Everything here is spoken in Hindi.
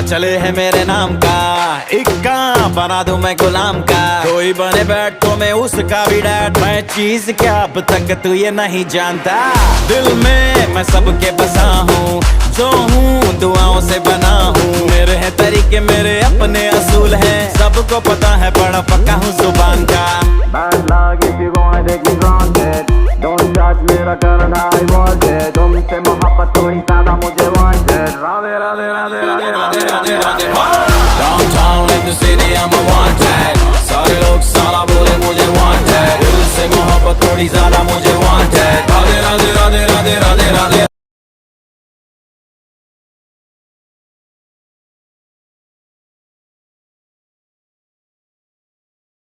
चले है मेरे नाम का, इक्का बना दूं मैं गुलाम का। कोई बने बैठ तो मैं उसका भी डैड, मैं चीज क्या अब तक तू ये नहीं जानता। दिल में मैं सबके बसा हूँ, जो हूँ दुआओं से बना हूँ। मेरे हैं तरीके मेरे अपने असूल हैं, सबको पता है बड़ा पक्का हूँ जुबान का। Bad luck if you gonna take it granted. Don't judge मेरा करना I want it. तुमसे मोहब्बत तो ही ज्यादा मुझे wanted. Radhe Radhe Radhe Radhe Radhe Radhe Radhe. Downtown in the city I'm a wanted, सारे लोग साला बोले मुझे wanted। दिल से मोहब्बत थोड़ी ज्यादा मुझे